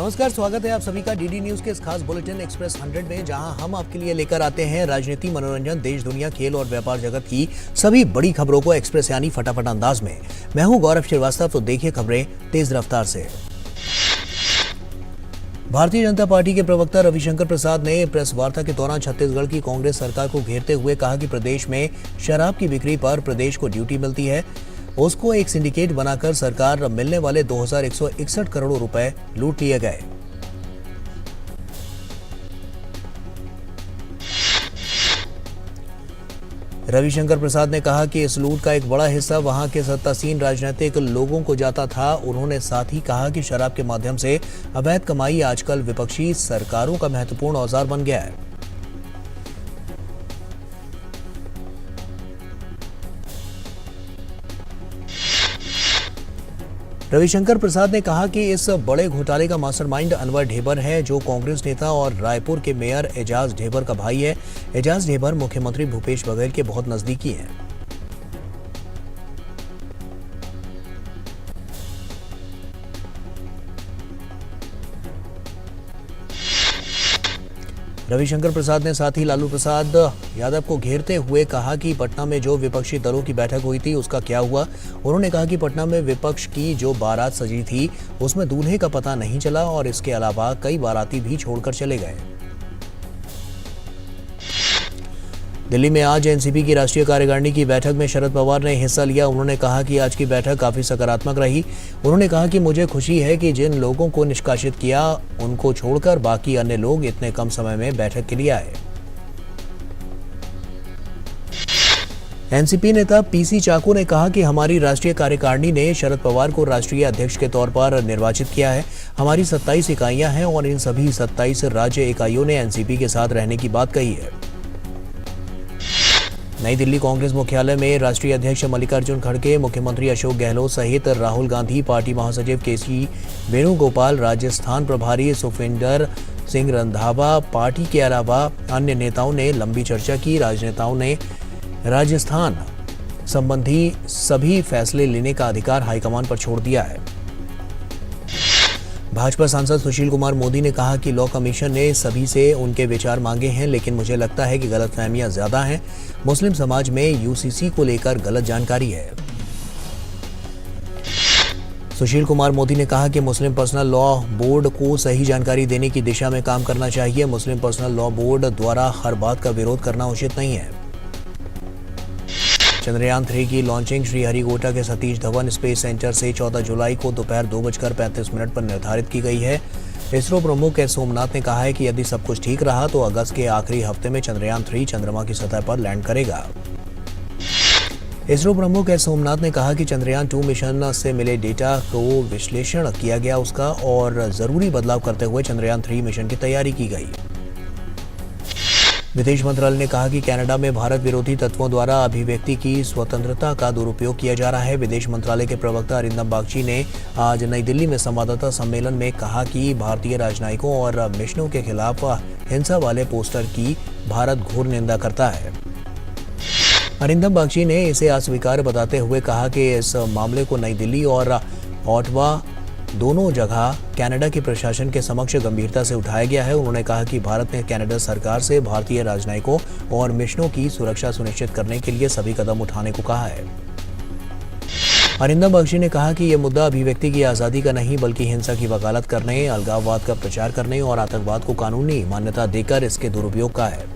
नमस्कार, स्वागत है आप सभी का डीडी न्यूज के इस खास बुलेटिन एक्सप्रेस 100 में, जहां हम आपके लिए लेकर आते हैं राजनीति, मनोरंजन, देश दुनिया, खेल और व्यापार जगत की सभी बड़ी खबरों को एक्सप्रेस यानी फटाफट अंदाज में। मैं हूं गौरव श्रीवास्तव, तो देखिए खबरें तेज रफ्तार से। भारतीय जनता पार्टी के प्रवक्ता रविशंकर प्रसाद ने प्रेस वार्ता के दौरान छत्तीसगढ़ की कांग्रेस सरकार को घेरते हुए कहा कि प्रदेश में शराब की बिक्री पर प्रदेश को ड्यूटी मिलती है। उसको एक सिंडिकेट बनाकर सरकार मिलने वाले 2161 करोड़ रुपए लूट लिए गए। रविशंकर प्रसाद ने कहा कि इस लूट का एक बड़ा हिस्सा वहां के सत्तासीन राजनीतिक लोगों को जाता था। उन्होंने साथ ही कहा कि शराब के माध्यम से अवैध कमाई आजकल विपक्षी सरकारों का महत्वपूर्ण औजार बन गया है। रविशंकर प्रसाद ने कहा कि इस बड़े घोटाले का मास्टरमाइंड अनवर ढेबर है, जो कांग्रेस नेता और रायपुर के मेयर एजाज ढेबर का भाई है। एजाज ढेबर मुख्यमंत्री भूपेश बघेल के बहुत नजदीकी हैं। रविशंकर प्रसाद ने साथ ही लालू प्रसाद यादव को घेरते हुए कहा कि पटना में जो विपक्षी दलों की बैठक हुई थी उसका क्या हुआ। उन्होंने कहा कि पटना में विपक्ष की जो बारात सजी थी उसमें दूल्हे का पता नहीं चला और इसके अलावा कई बाराती भी छोड़कर चले गए। दिल्ली में आज एनसीपी की राष्ट्रीय कार्यकारिणी की बैठक में शरद पवार ने हिस्सा लिया। उन्होंने कहा कि आज की बैठक काफी सकारात्मक रही। उन्होंने कहा कि मुझे खुशी है कि जिन लोगों को निष्कासित किया उनको छोड़कर बाकी अन्य लोग इतने कम समय में बैठक के लिए आए। एनसीपी नेता पीसी चाको ने कहा कि हमारी राष्ट्रीय कार्यकारिणी ने शरद पवार को राष्ट्रीय अध्यक्ष के तौर पर निर्वाचित किया है। हमारी 27 इकाइयां हैं और इन सभी 27 राज्य इकाइयों ने एनसीपी के साथ रहने की बात कही है। नई दिल्ली कांग्रेस मुख्यालय में राष्ट्रीय अध्यक्ष मल्लिकार्जुन खड़गे, मुख्यमंत्री अशोक गहलोत सहित राहुल गांधी, पार्टी महासचिव केसी वेणुगोपाल, राजस्थान प्रभारी सुखविंदर सिंह रंधावा, पार्टी के अलावा अन्य नेताओं ने लंबी चर्चा की। राजनेताओं ने राजस्थान संबंधी सभी फैसले लेने का अधिकार हाईकमान पर छोड़ दिया है। भाजपा सांसद सुशील कुमार मोदी ने कहा कि लॉ कमीशन ने सभी से उनके विचार मांगे हैं, लेकिन मुझे लगता है कि गलतफहमियां ज्यादा हैं। मुस्लिम समाज में यूसीसी को लेकर गलत जानकारी है। सुशील कुमार मोदी ने कहा कि मुस्लिम पर्सनल लॉ बोर्ड को सही जानकारी देने की दिशा में काम करना चाहिए। मुस्लिम पर्सनल लॉ बोर्ड द्वारा हर बात का विरोध करना उचित नहीं है। चंद्रयान 3 की लॉन्चिंग श्रीहरिकोटा के सतीश धवन स्पेस सेंटर से 14 जुलाई को दोपहर 2:35 पर निर्धारित की गई है। इसरो प्रमुख एस सोमनाथ ने कहा है कि यदि सब कुछ ठीक रहा तो अगस्त के आखिरी हफ्ते में चंद्रयान 3 चंद्रमा की सतह पर लैंड करेगा। इसरो प्रमुख एस सोमनाथ ने कहा कि चंद्रयान 2 मिशन से मिले डेटा को विश्लेषण किया गया उसका और जरूरी बदलाव करते हुए चंद्रयान 3 मिशन की तैयारी की गई। विदेश मंत्रालय ने कहा कि कनाडा में भारत विरोधी तत्वों द्वारा अभिव्यक्ति की स्वतंत्रता का दुरुपयोग किया जा रहा है। विदेश मंत्रालय के प्रवक्ता अरिंदम बागची ने आज नई दिल्ली में संवाददाता सम्मेलन में कहा कि भारतीय राजनयिकों और मिशनों के खिलाफ हिंसा वाले पोस्टर की भारत घोर निंदा करता है। अरिंदम बागची ने इसे अस्वीकार्य बताते हुए कहा कि इस मामले को नई दिल्ली और ऑटवा दोनों जगह कनाडा के प्रशासन के समक्ष गंभीरता से उठाया गया है। उन्होंने कहा कि भारत ने कनाडा सरकार से भारतीय राजनयिकों और मिशनों की सुरक्षा सुनिश्चित करने के लिए सभी कदम उठाने को कहा है। अरिंदम बागची ने कहा कि यह मुद्दा अभिव्यक्ति की आज़ादी का नहीं बल्कि हिंसा की वकालत करने, अलगाववाद का प्रचार करने और आतंकवाद को कानूनी मान्यता देकर इसके दुरुपयोग का है।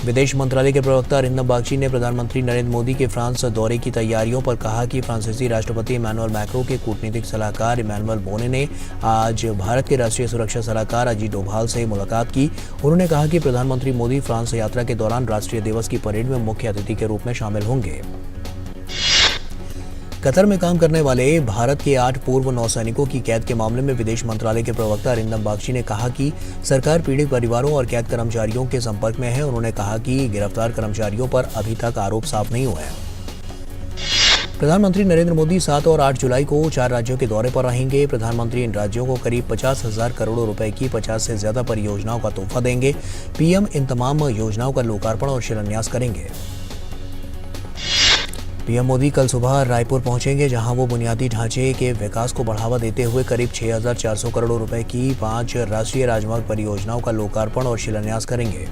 विदेश मंत्रालय के प्रवक्ता अरिंदम बागची ने प्रधानमंत्री नरेंद्र मोदी के फ्रांस दौरे की तैयारियों पर कहा कि फ्रांसीसी राष्ट्रपति इमैनुअल मैक्रों के कूटनीतिक सलाहकार इमैनुअल बोने ने आज भारत के राष्ट्रीय सुरक्षा सलाहकार अजीत डोभाल से मुलाकात की। उन्होंने कहा कि प्रधानमंत्री मोदी फ्रांस यात्रा के दौरान राष्ट्रीय दिवस की परेड में मुख्य अतिथि के रूप में शामिल होंगे। कतर में काम करने वाले भारत के 8 पूर्व नौसैनिकों की कैद के मामले में विदेश मंत्रालय के प्रवक्ता अरिंदम बागची ने कहा कि सरकार पीड़ित परिवारों और कैद कर्मचारियों के संपर्क में है। उन्होंने कहा कि गिरफ्तार कर्मचारियों पर अभी तक आरोप साफ नहीं हुए हैं। प्रधानमंत्री नरेंद्र मोदी 7 और 8 जुलाई को 4 राज्यों के दौरे पर रहेंगे। प्रधानमंत्री इन राज्यों को करीब 50,000 करोड़ रुपए की 50 से ज्यादा परियोजनाओं का तोहफा देंगे। पीएम इन तमाम योजनाओं का लोकार्पण और शिलान्यास करेंगे। पीएम मोदी कल सुबह रायपुर पहुंचेंगे, जहां वो बुनियादी ढांचे के विकास को बढ़ावा देते हुए करीब 6,400 करोड़ रुपए की 5 राष्ट्रीय राजमार्ग परियोजनाओं का लोकार्पण और शिलान्यास करेंगे।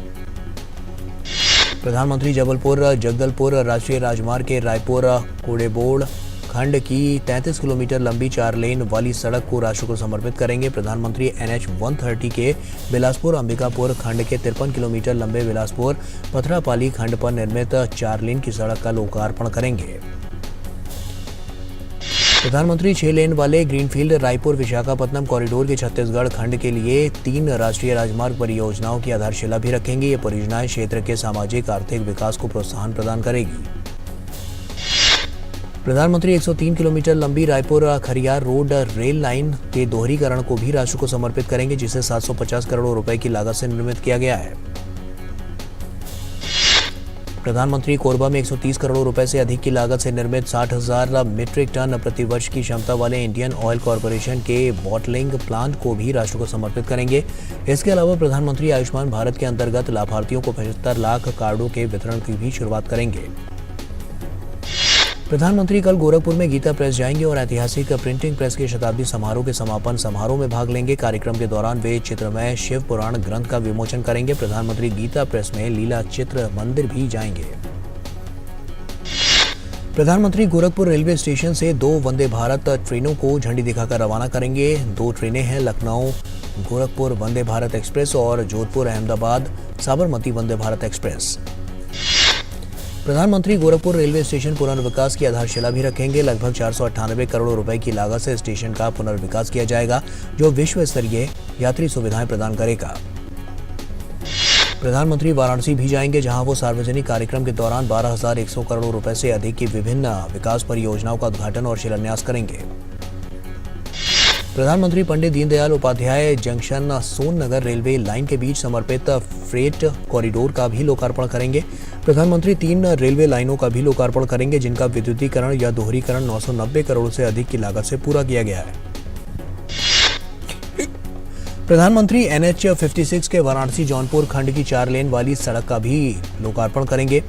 प्रधानमंत्री जगदलपुर राष्ट्रीय राजमार्ग के रायपुर कोडेबोड़ खंड की 33 किलोमीटर लंबी 4 लेन वाली सड़क को राष्ट्र को समर्पित करेंगे। प्रधानमंत्री NH 130 के बिलासपुर अंबिकापुर खंड के 53 किलोमीटर लंबे बिलासपुर पथरापाली खंड पर निर्मित 4 लेन की सड़क का लोकार्पण करेंगे। प्रधानमंत्री 6 लेन वाले ग्रीनफील्ड रायपुर विशाखापट्टनम कॉरिडोर के छत्तीसगढ़ खंड के लिए 3 राष्ट्रीय राजमार्ग परियोजनाओं की आधारशिला भी रखेंगे। ये परियोजनाएं क्षेत्र के सामाजिक आर्थिक विकास को प्रोत्साहन प्रदान करेगी। प्रधानमंत्री 103 किलोमीटर लंबी Raipur Khariar road rail line के दोहरीकरण को भी राष्ट्र को समर्पित करेंगे, जिसे 750 करोड़ रुपए की लागत से निर्मित किया गया है। प्रधानमंत्री कोरबा में 130 करोड़ रुपए से अधिक की लागत से निर्मित 60,000 मीट्रिक टन प्रतिवर्ष की क्षमता वाले इंडियन ऑयल कॉरपोरेशन के बॉटलिंग प्लांट को भी राष्ट्र को समर्पित करेंगे। इसके अलावा प्रधानमंत्री आयुष्मान भारत के अंतर्गत लाभार्थियों को 75 लाख कार्डों के वितरण की भी शुरुआत करेंगे। प्रधानमंत्री कल गोरखपुर में गीता प्रेस जाएंगे और ऐतिहासिक प्रिंटिंग प्रेस के शताब्दी समारोह के समापन समारोह में भाग लेंगे। कार्यक्रम के दौरान वे चित्रमय शिव पुराण ग्रंथ का विमोचन करेंगे। प्रधानमंत्री गीता प्रेस में लीला चित्र मंदिर भी जाएंगे। प्रधानमंत्री गोरखपुर रेलवे स्टेशन से 2 वंदे भारत ट्रेनों को झंडी दिखाकर रवाना करेंगे। 2 ट्रेनें हैं लखनऊ गोरखपुर वंदे भारत एक्सप्रेस और जोधपुर अहमदाबाद साबरमती वंदे भारत एक्सप्रेस। प्रधानमंत्री गोरखपुर रेलवे स्टेशन पुनर्विकास की आधारशिला भी रखेंगे। लगभग 498 करोड़ रुपए की लागत से स्टेशन का पुनर्विकास किया जाएगा, जो विश्व स्तरीय यात्री सुविधाएं प्रदान करेगा। प्रधानमंत्री वाराणसी भी जाएंगे, जहां वो सार्वजनिक कार्यक्रम के दौरान 12,100 करोड़ रुपए से अधिक की विभिन्न विकास परियोजनाओं का उद्घाटन और शिलान्यास करेंगे। प्रधानमंत्री Pandit Deendayal Upadhyay junction Sonnagar railway line के बीच समर्पित फ्रेट कॉरिडोर का भी लोकार्पण करेंगे। प्रधानमंत्री 3 रेलवे लाइनों का भी लोकार्पण करेंगे, जिनका विद्युतीकरण या दोहरीकरण 990 करोड़ से अधिक की लागत से पूरा किया गया है। प्रधानमंत्री NH 56 के वाराणसी जौनपुर खंड की 4 लेन वाली सड़क का भी लोकार्पण करेंगे।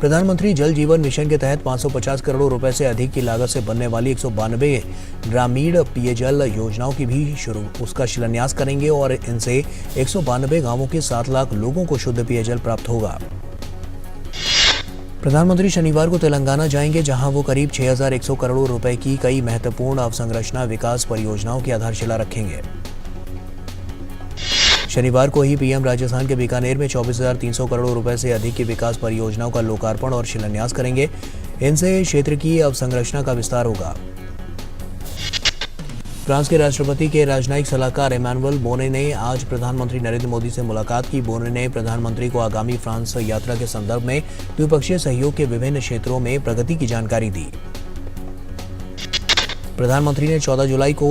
प्रधानमंत्री जल जीवन मिशन के तहत 550 करोड़ रुपए से अधिक की लागत से बनने वाली 192 ग्रामीण पेयजल योजनाओं की भी उसका शिलान्यास करेंगे और इनसे 192 गांवों के 7 लाख लोगों को शुद्ध पेयजल प्राप्त होगा। प्रधानमंत्री शनिवार को तेलंगाना जाएंगे, जहां वो करीब 6,100 करोड़ रुपए की कई महत्वपूर्ण अवसंरचना विकास परियोजनाओं की आधारशिला रखेंगे। शनिवार को ही पीएम राजस्थान के बीकानेर में 24,300 करोड़ रुपए से अधिक की विकास परियोजनाओं का लोकार्पण और शिलान्यास करेंगे। इनसे क्षेत्र की अवसंरचना का विस्तार होगा। फ्रांस के राष्ट्रपति के राजनयिक सलाहकार इमैनुअल बोने ने आज प्रधानमंत्री नरेंद्र मोदी से मुलाकात की। बोने ने प्रधानमंत्री को आगामी फ्रांस यात्रा के संदर्भ में द्विपक्षीय सहयोग के विभिन्न क्षेत्रों में प्रगति की जानकारी दी। प्रधानमंत्री ने 14 जुलाई को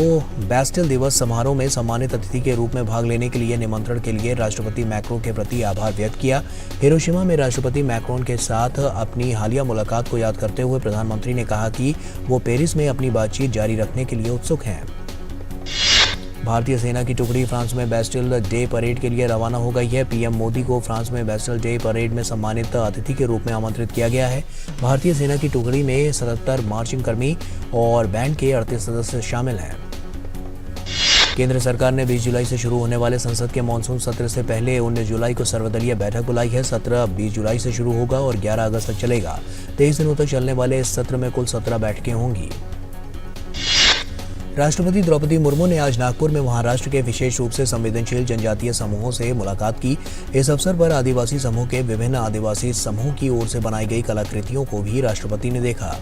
बैस्टिल दिवस समारोह में सम्मानित अतिथि के रूप में भाग लेने के लिए निमंत्रण के लिए राष्ट्रपति मैक्रोन के प्रति आभार व्यक्त किया। हिरोशिमा में राष्ट्रपति मैक्रोन के साथ अपनी हालिया मुलाकात को याद करते हुए प्रधानमंत्री ने कहा कि वो पेरिस में अपनी बातचीत जारी रखने के लिए उत्सुक हैं। भारतीय सेना की टुकड़ी फ्रांस में बैस्टिल डे परेड के लिए रवाना हो गई है। पीएम मोदी को फ्रांस में बैस्टिल डे परेड में सम्मानित अतिथि के रूप में आमंत्रित किया गया है। भारतीय सेना की टुकड़ी में 77 मार्चिंग कर्मी और बैंड के 38 सदस्य शामिल हैं। केंद्र सरकार ने 20 जुलाई से शुरू होने वाले संसद के मानसून सत्र से पहले 19 जुलाई को सर्वदलीय बैठक बुलाई है। सत्र 20 जुलाई से शुरू होगा और 11 अगस्त तक चलेगा। 23 दिनों तक चलने वाले इस सत्र में कुल 17 बैठकें होंगी। राष्ट्रपति द्रौपदी मुर्मू ने आज नागपुर में महाराष्ट्र के विशेष रूप से संवेदनशील जनजातीय समूहों से मुलाकात की। इस अवसर पर आदिवासी समूह के विभिन्न आदिवासी समूह की ओर से बनाई गई कलाकृतियों को भी राष्ट्रपति ने देखा।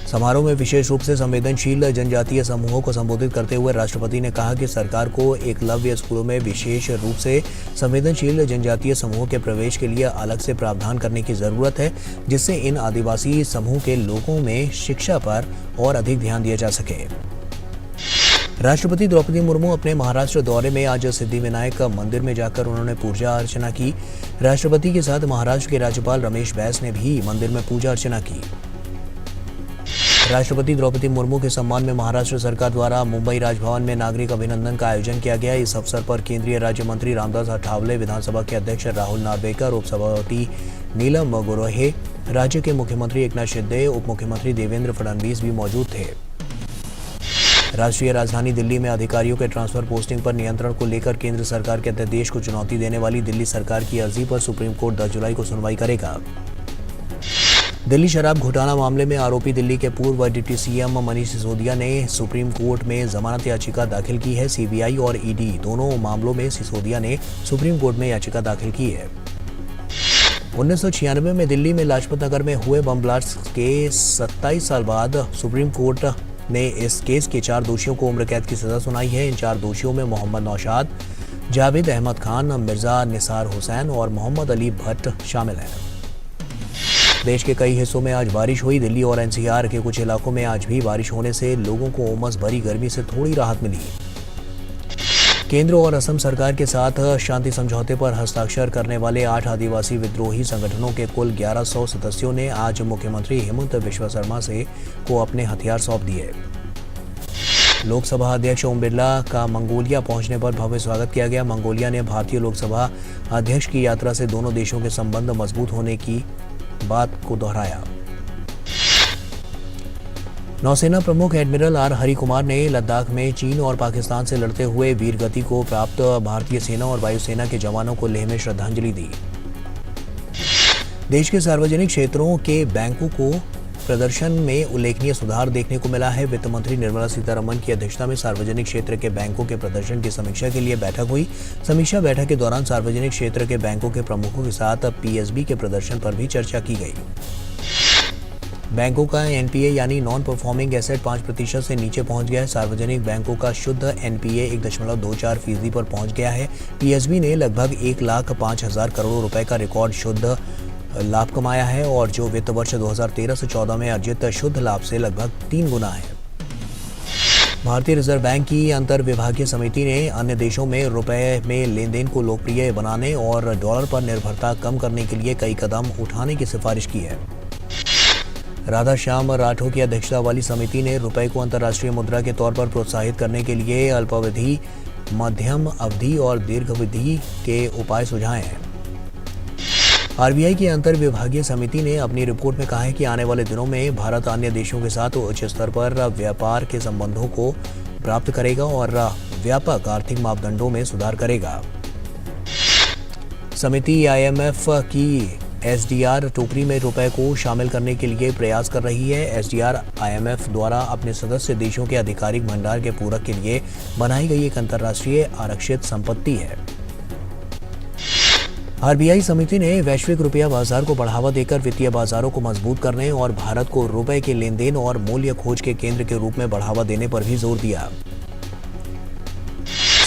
समारोह में विशेष रूप से संवेदनशील जनजातीय समूहों को संबोधित करते हुए राष्ट्रपति ने कहा कि सरकार को एकलव्य स्कूलों में विशेष रूप से संवेदनशील जनजातीय समूहों के प्रवेश के लिए अलग से प्रावधान करने की जरूरत है, जिससे इन आदिवासी समूह के लोगों में शिक्षा पर और अधिक ध्यान दिया जा सके। राष्ट्रपति द्रौपदी मुर्मू अपने महाराष्ट्र दौरे में आज सिद्धिविनायक मंदिर में जाकर उन्होंने पूजा अर्चना की। राष्ट्रपति के साथ महाराष्ट्र के राज्यपाल रमेश बैस ने भी मंदिर में पूजा अर्चना की। राष्ट्रपति द्रौपदी मुर्मू के सम्मान में महाराष्ट्र सरकार द्वारा मुंबई राजभवन में नागरिक अभिनंदन का आयोजन किया गया। इस अवसर पर केंद्रीय राज्य मंत्री रामदास अठावले, विधानसभा के अध्यक्ष राहुल नार्वेकर, उपसभापति नीलम गोरोहे, राज्य के मुख्यमंत्री एकनाथ शिंदे, उप मुख्यमंत्री देवेंद्र फडणवीस भी मौजूद थे। राष्ट्रीय राजधानी दिल्ली में अधिकारियों के ट्रांसफर पोस्टिंग पर नियंत्रण को लेकर केंद्र सरकार के अध्यादेश को चुनौती देने वाली दिल्ली सरकार की अर्जी पर सुप्रीम कोर्ट 10 जुलाई को सुनवाई करेगा। दिल्ली शराब घोटाला मामले में आरोपी दिल्ली के पूर्व डिप्टी सीएम मनीष सिसोदिया ने सुप्रीम कोर्ट में जमानत याचिका दाखिल की है। सीबीआई और ईडी दोनों मामलों में सिसोदिया ने सुप्रीम कोर्ट में याचिका दाखिल की है। 1996 में दिल्ली में लाजपत नगर में हुए बम ब्लास्ट के 27 साल बाद सुप्रीम कोर्ट ने इस केस के 4 दोषियों को उम्र कैद की सजा सुनाई है। इन 4 दोषियों में मोहम्मद नौशाद, जावेद अहमद खान, मिर्जा निसार हुसैन और मोहम्मद अली भट्ट शामिल हैं। देश के कई हिस्सों में आज बारिश हुई। दिल्ली और एनसीआर के कुछ इलाकों में आज भी बारिश होने से लोगों को उमस भरी गर्मी से थोड़ी राहत मिली। केंद्र और असम सरकार के साथ शांति समझौते पर हस्ताक्षर करने वाले 8 आदिवासी विद्रोही संगठनों के कुल 1100 सदस्यों ने आज मुख्यमंत्री हेमंत बिस्वा शर्मा को अपने हथियार सौंप दिए। लोकसभा अध्यक्ष ओम बिरला का मंगोलिया पहुंचने पर भव्य स्वागत किया गया। मंगोलिया ने भारतीय लोकसभा अध्यक्ष की यात्रा से दोनों देशों के संबंध मजबूत होने की बात को दोहराया। नौसेना प्रमुख एडमिरल आर हरि कुमार ने लद्दाख में चीन और पाकिस्तान से लड़ते हुए वीरगति को प्राप्त भारतीय सेना और वायुसेना के जवानों को लेह में श्रद्धांजलि दी। देश के सार्वजनिक क्षेत्रों के बैंकों को प्रदर्शन में उल्लेखनीय सुधार देखने को मिला है। वित्त मंत्री निर्मला सीतारमण की अध्यक्षता में सार्वजनिक क्षेत्र के बैंकों के प्रदर्शन की समीक्षा के लिए बैठक हुई। समीक्षा बैठक के दौरान सार्वजनिक क्षेत्र के बैंकों के प्रमुखों के साथ पीएसबी के प्रदर्शन पर भी चर्चा की गई। बैंकों का एनपीए यानी नॉन परफॉर्मिंग एसेट 5% से नीचे पहुंच गया है। सार्वजनिक बैंकों का शुद्ध एनपीए 1.24% पर पहुंच गया है। पीएसबी ने लगभग 1,05,000 करोड़ रुपए का रिकॉर्ड शुद्ध लाभ कमाया है और जो वित्त वर्ष 2013 से 14 में अर्जित शुद्ध लाभ से लगभग 3 गुना है। भारतीय रिजर्व बैंक की अंतर विभागीय समिति ने अन्य देशों में रुपए में लेन देन को लोकप्रिय बनाने और डॉलर पर निर्भरता कम करने के लिए कई कदम उठाने की सिफारिश की है। राधा श्याम राठौर की अध्यक्षता वाली समिति ने रुपए को अंतर्राष्ट्रीय मुद्रा के तौर पर प्रोत्साहित करने के लिए अल्पावधि, मध्यम अवधि और दीर्घावधि के उपाय सुझाए हैं। आरबीआई की अंतर विभागीय समिति ने अपनी रिपोर्ट में कहा है कि आने वाले दिनों में भारत अन्य देशों के साथ उच्च स्तर पर व्यापार के संबंधों को प्राप्त करेगा और व्यापक आर्थिक मापदंडों में सुधार करेगा। समिति आईएमएफ की एसडीआर टोकरी में रुपए को शामिल करने के लिए प्रयास कर रही है। एसडीआर आईएमएफ द्वारा अपने सदस्य देशों के आधिकारिक भंडार के पूरक के लिए बनाई गई एक अंतर्राष्ट्रीय आरक्षित संपत्ति है। आरबीआई समिति ने वैश्विक रुपया बाजार को बढ़ावा देकर वित्तीय बाजारों को मजबूत करने और भारत को रुपए के लेन देन और मूल्य खोज के केंद्र के रूप में बढ़ावा देने पर भी जोर दिया।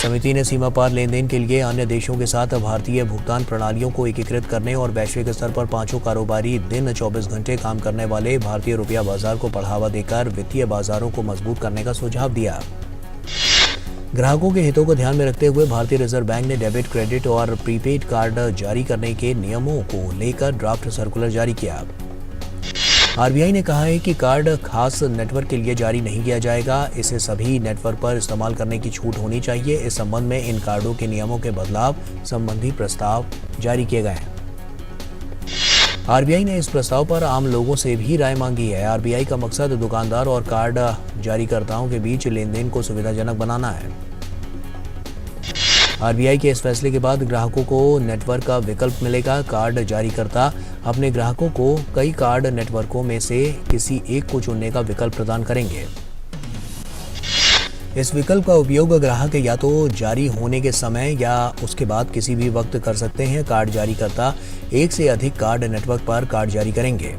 समिति ने सीमा पार लेन देन के लिए अन्य देशों के साथ भारतीय भुगतान प्रणालियों को एकीकृत करने और वैश्विक स्तर पर 5 कारोबारी दिन 24 घंटे काम करने वाले भारतीय रुपया बाजार को बढ़ावा देकर वित्तीय बाजारों को मजबूत करने का सुझाव दिया। ग्राहकों के हितों को ध्यान में रखते हुए भारतीय रिजर्व बैंक ने डेबिट, क्रेडिट और प्रीपेड कार्ड जारी करने के नियमों को लेकर ड्राफ्ट सर्कुलर जारी किया। आरबीआई ने कहा है कि कार्ड खास नेटवर्क के लिए जारी नहीं किया जाएगा, इसे सभी नेटवर्क पर इस्तेमाल करने की छूट होनी चाहिए। इस संबंध में इन कार्डों के नियमों के बदलाव संबंधी प्रस्ताव जारी किए गए हैं। आरबीआई ने इस प्रस्ताव पर आम लोगों से भी राय मांगी है। आरबीआई का मकसद दुकानदार और कार्ड जारीकर्ताओं के बीच लेन देन को सुविधाजनक बनाना है। आरबीआई के इस फैसले के बाद ग्राहकों को नेटवर्क का विकल्प मिलेगा। कार्ड जारीकर्ता अपने ग्राहकों को कई कार्ड नेटवर्कों में से किसी एक को चुनने का विकल्प प्रदान करेंगे। इस विकल्प का उपयोग ग्राहक या तो जारी होने के समय या उसके बाद किसी भी वक्त कर सकते हैं। कार्ड जारीकर्ता एक से अधिक कार्ड नेटवर्क पर कार्ड जारी करेंगे।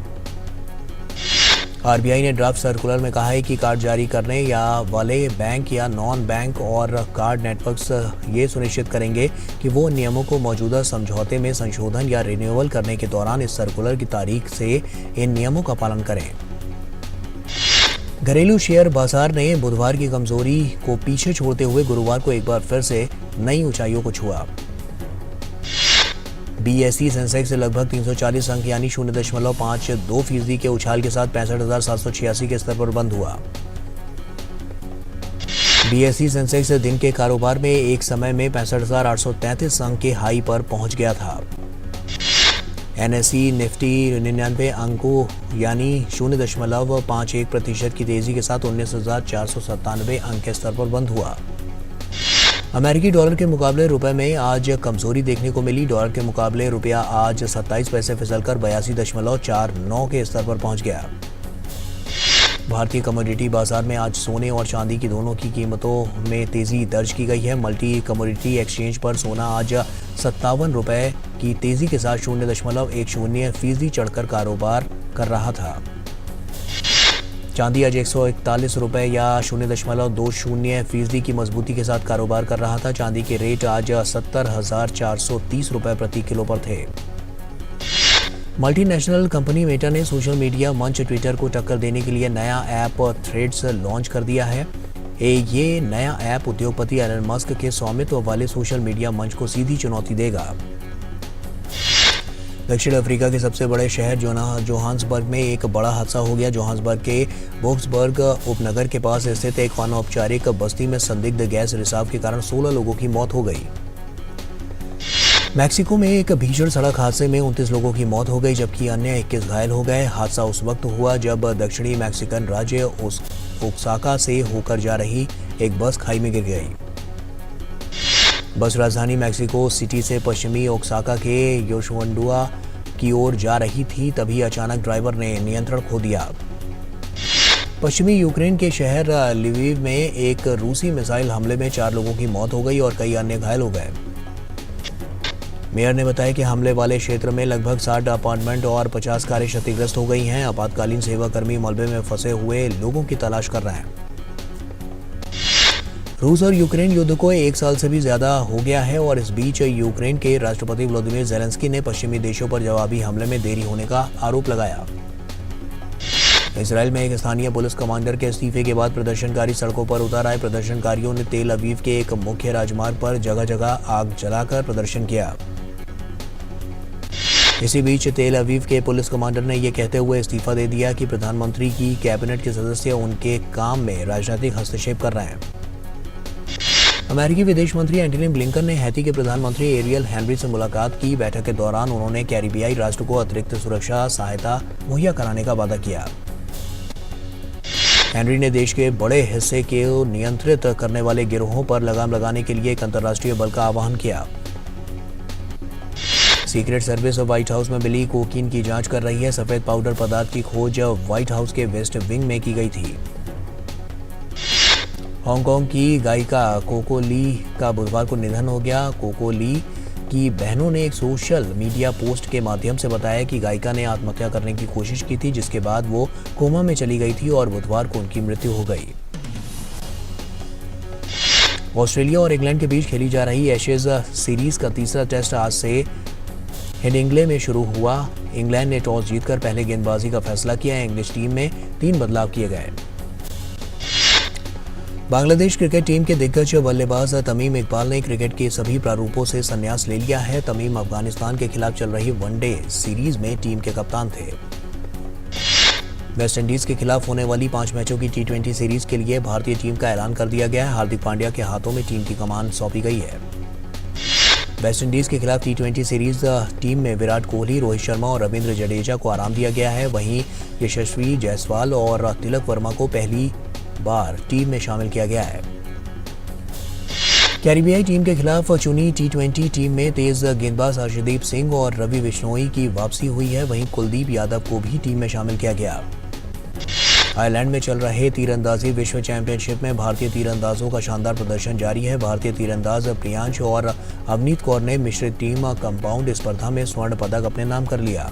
आरबीआई ने ड्राफ्ट सर्कुलर में कहा है कि कार्ड जारी करने या वाले बैंक या नॉन बैंक और कार्ड नेटवर्क्स ये सुनिश्चित करेंगे कि वो नियमों को मौजूदा समझौते में संशोधन या रिन्यूअल करने के दौरान इस सर्कुलर की तारीख से इन नियमों का पालन करें। घरेलू शेयर बाजार ने बुधवार की कमजोरी को पीछे छोड़ते हुए गुरुवार को एक बार फिर से नई ऊंचाइयों को छुआ। बीएसई सेंसेक्स लगभग 340 अंक यानी 0.52% के उछाल के साथ 65,786 के स्तर पर बंद हुआ। बीएसई सेंसेक्स दिन के कारोबार में एक समय में 65,833 अंक के हाई पर पहुंच गया था। एनएसई निफ्टी 99 अंकों यानी 0.51% की तेजी के साथ 19,497 अंक के स्तर पर बंद हुआ। अमेरिकी डॉलर के मुकाबले रुपए में आज कमजोरी देखने को मिली। डॉलर के मुकाबले रुपया आज 27 पैसे फिसलकर 82.49 के स्तर पर पहुंच गया। भारतीय कमोडिटी बाजार में आज सोने और चांदी की दोनों की कीमतों में तेजी दर्ज की गई है। मल्टी कमोडिटी एक्सचेंज पर सोना आज 57 रुपए की तेजी के साथ 0.10% चढ़कर कारोबार कर रहा था। चांदी आज 141 रुपए या 0.20% की मजबूती के साथ कारोबार कर रहा था। चांदी के रेट आज 70,430 रुपए प्रति किलो पर थे। मल्टीनेशनल कंपनी मेटा ने सोशल मीडिया मंच ट्विटर को टक्कर देने के लिए नया ऐप थ्रेड्स लॉन्च कर दिया है। ये नया ऐप उद्योगपति एलन मस्क के स्वामित्व वाले सोशल मीडिया मंच को सीधी चुनौती देगा। दक्षिण अफ्रीका के सबसे बड़े शहर जोहान्सबर्ग में एक बड़ा हादसा हो गया। जोहान्सबर्ग के बोक्सबर्ग उपनगर के पास स्थित एक अनौपचारिक बस्ती में संदिग्ध गैस रिसाव के कारण 16 लोगों की मौत हो गई। मैक्सिको में एक भीषण सड़क हादसे में 29 लोगों की मौत हो गई जबकि अन्य 21 घायल हो गए। हादसा उस वक्त हुआ जब दक्षिणी मैक्सिकन राज्य ओक्साका से होकर जा रही एक बस खाई में गिर गई। बस राजधानी मैक्सिको सिटी से पश्चिमी ओक्साका के योशवंडुआ की ओर जा रही थी, तभी अचानक ड्राइवर ने नियंत्रण खो दिया। पश्चिमी यूक्रेन के शहर लिविव में एक रूसी मिसाइल हमले में 4 लोगों की मौत हो गई और कई अन्य घायल हो गए। मेयर ने बताया कि हमले वाले क्षेत्र में लगभग 60 अपार्टमेंट और 50 कारें क्षतिग्रस्त हो गई हैं। आपातकालीन सेवाकर्मी मलबे में फंसे हुए लोगों की तलाश कर रहे हैं। रूस और यूक्रेन युद्ध को 1 साल से भी ज्यादा हो गया है और इस बीच यूक्रेन के राष्ट्रपति व्लादिमीर ज़ेलेंस्की ने पश्चिमी देशों पर जवाबी हमले में देरी होने का आरोप लगाया। इसराइल में एक स्थानीय पुलिस कमांडर के इस्तीफे के बाद प्रदर्शनकारी सड़कों पर उतर आए। प्रदर्शनकारियों ने तेल अवीव के एक मुख्य राजमार्ग पर जगह जगह आग जलाकर प्रदर्शन किया। इसी बीच तेल अवीव के पुलिस कमांडर ने यह कहते हुए इस्तीफा दे दिया कि प्रधानमंत्री की कैबिनेट के सदस्य उनके काम में राजनीतिक हस्तक्षेप कर रहे हैं। अमेरिकी विदेश मंत्री एंटनी ब्लिंकन ने हैती के प्रधानमंत्री एरियल हेनरी से मुलाकात की। बैठक के दौरान उन्होंने कैरिबियाई राष्ट्र को अतिरिक्त सुरक्षा सहायता मुहैया कराने का वादा किया। हेनरी ने देश के बड़े हिस्से को नियंत्रित करने वाले गिरोहों पर लगाम लगाने के लिए एक अंतर्राष्ट्रीय बल का आह्वान किया। सीक्रेट सर्विस व्हाइट हाउस में मिली कोकीन की जांच कर रही है। सफेद पाउडर पदार्थ की खोज व्हाइट हाउस के वेस्ट विंग में की गई थी। हांगकांग की गायिका कोको ली का बुधवार को निधन हो गया। कोको ली की बहनों ने एक सोशल मीडिया पोस्ट के माध्यम से बताया कि गायिका ने आत्महत्या करने की कोशिश की थी, जिसके बाद वो कोमा में चली गई थी और बुधवार को उनकी मृत्यु हो गई। ऑस्ट्रेलिया और इंग्लैंड के बीच खेली जा रही एशेज सीरीज का तीसरा टेस्ट आज से हेडिंग्ले में शुरू हुआ। इंग्लैंड ने टॉस जीतकर पहले गेंदबाजी का फैसला किया। इंग्लिश टीम में 3 बदलाव किए गए। बांग्लादेश क्रिकेट टीम के दिग्गज बल्लेबाज तमीम इकबाल ने क्रिकेट के सभी प्रारूपों से संन्यास ले लिया है। तमीम अफगानिस्तान के खिलाफ चल रही वनडे सीरीज में टीम के कप्तान थे। वेस्ट इंडीज के खिलाफ होने वाली 5 मैचों की T20 सीरीज के लिए भारतीय टीम का ऐलान कर दिया गया है। हार्दिक पांड्या के हाथों में टीम की कमान सौंपी गई है। वेस्ट इंडीज के खिलाफ T20 सीरीज टीम में विराट कोहली, रोहित शर्मा और रविंद्र जडेजा को आराम दिया गया है। वहीं यशस्वी जायसवाल और तिलक वर्मा को पहली बार टीम में शामिल किया गया है। कैरिबियाई टीम के खिलाफ चुनी T20 टीम में तेज गेंदबाज हर्षदीप सिंह और रवि बिश्नोई की वापसी हुई है। वहीं कुलदीप यादव को भी टीम में शामिल किया गया। आयरलैंड में चल रहे तीरंदाजी विश्व चैंपियनशिप में भारतीय तीरंदाजों का शानदार प्रदर्शन जारी है। भारतीय तीरंदाज प्रियांश और अवनीत कौर ने मिश्रित टीम कंपाउंड स्पर्धा में स्वर्ण पदक अपने नाम कर लिया।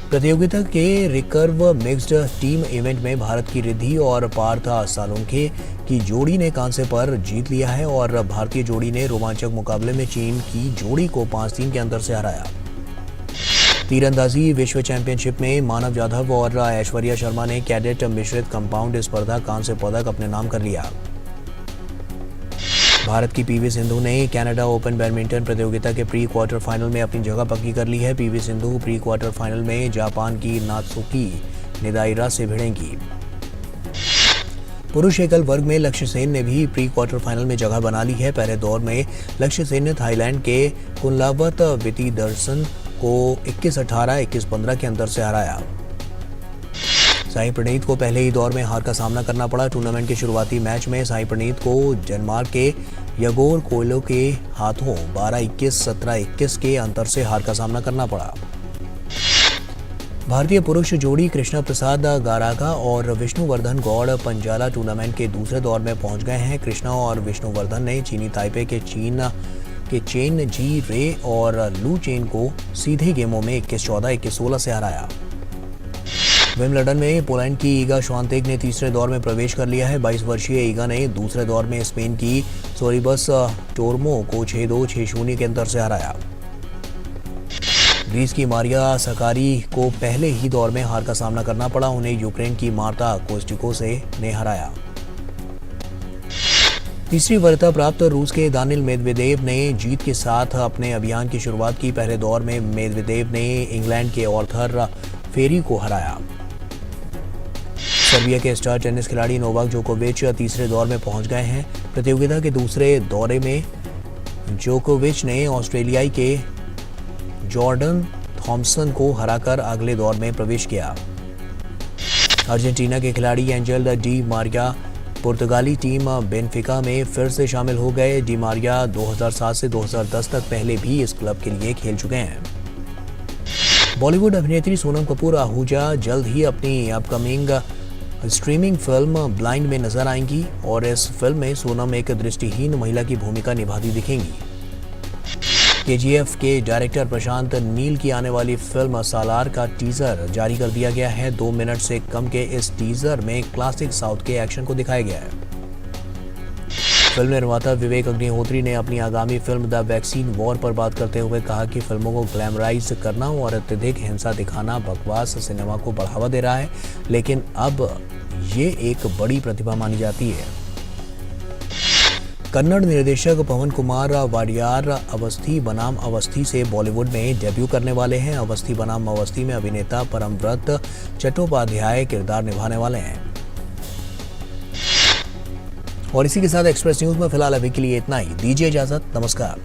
प्रतियोगिता के रिकर्व मिक्स्ड टीम इवेंट में भारत की रिद्धि और पार्थ सालुंखे की जोड़ी ने कांसे पर जीत लिया है और भारतीय जोड़ी ने रोमांचक मुकाबले में चीन की जोड़ी को 5-3 के अंतर से हराया। तीरंदाजी विश्व चैंपियनशिप में मानव जाधव और ऐश्वर्या शर्मा ने कैडेट मिश्रित कंपाउंड स्पर्धा कांस्य पदक अपने नाम कर लिया। भारत की पीवी सिंधु ने कनाडा ओपन बैडमिंटन प्रतियोगिता के प्री क्वार्टर फाइनल में अपनी जगह पक्की कर ली है। PV Sindhu pre quarter final में जापान की नात्सुकी निदाइरा से भिड़ेंगी। पुरुष एकल वर्ग में लक्ष्य सेन ने भी प्री क्वार्टर फाइनल में जगह बना ली है। पहले दौर में लक्ष्य सेन ने थाईलैंड के कुनलावत वितिदर्शन को 21-18, 21-15 के अंतर से हराया। साई प्रणीत को पहले ही दौर में हार का सामना करना पड़ा। टूर्नामेंट के शुरुआती मैच में साई प्रणीत को डेनमार्क के यगोर कोयलो के हाथों 12-21, 17-21 के अंतर से हार का सामना करना पड़ा। भारतीय पुरुष जोड़ी कृष्णा प्रसाद गारागा और विष्णुवर्धन गौड़ पंजाला टूर्नामेंट के दूसरे दौर में पहुंच गए हैं। कृष्णा और विष्णुवर्धन ने चीनी ताइपे के चेन जी रे और लू चेन को सीधे गेमों में 21-14, 21-16 से हराया। विंबलडन में पोलैंड की ईगा श्वांतेक ने तीसरे दौर में प्रवेश कर लिया है। 22 वर्षीय ईगा ने दूसरे दौर में स्पेन की सोरिबस टोर्मो को 6-2, 6-0 के अंतर से हराया। ग्रीस की मारिया सकारी को पहले ही दौर में हार का सामना करना पड़ा। उन्हें यूक्रेन की मार्ता कोस्टिको ने हराया। तीसरी वरीयता प्राप्त रूस के दानिल मेदवेदेव ने जीत के साथ अपने अभियान की शुरुआत की। पहले दौर में मेदवेदेव ने इंग्लैंड के आर्थर फेरी को हराया। सर्बिया के स्टार टेनिस खिलाड़ी नोवाक जोकोविच तीसरे दौर में पहुंच गए हैं। प्रतियोगिता के दूसरे दौरे में जोकोविच ने ऑस्ट्रेलियाई के जॉर्डन थॉम्सन को हराकर अगले दौर में प्रवेश किया। अर्जेंटीना के खिलाड़ी एंजेल डी मारिया पुर्तगाली टीम बेनफिका में फिर से शामिल हो गए। डी मारिया 2007 से 2010 तक पहले भी इस क्लब के लिए खेल चुके हैं। बॉलीवुड अभिनेत्री सोनम कपूर आहूजा जल्द ही अपनी अपकमिंग स्ट्रीमिंग फिल्म ब्लाइंड में नजर आएंगी और इस फिल्म में सोनम एक दृष्टिहीन महिला की भूमिका निभाती दिखेंगी। केजीएफ के डायरेक्टर प्रशांत नील की आने वाली फिल्म सालार का टीजर जारी कर दिया गया है। 2 मिनट से कम के इस टीजर में क्लासिक साउथ के एक्शन को दिखाया गया है। फिल्म निर्माता विवेक अग्निहोत्री ने अपनी आगामी फिल्म द वैक्सीन वॉर पर बात करते हुए कहा कि फिल्मों को ग्लैमराइज करना और अत्यधिक हिंसा दिखाना बकवास सिनेमा को बढ़ावा दे रहा है, लेकिन अब ये एक बड़ी प्रतिभा मानी जाती है। कन्नड़ निर्देशक पवन कुमार वाडियार अवस्थी बनाम अवस्थी से बॉलीवुड में डेब्यू करने वाले हैं। अवस्थी बनाम अवस्थी में अभिनेता परमव्रत चट्टोपाध्याय किरदार निभाने वाले हैं। और इसी के साथ एक्सप्रेस न्यूज में फिलहाल अभी के लिए इतना ही। दीजिए इजाजत। नमस्कार।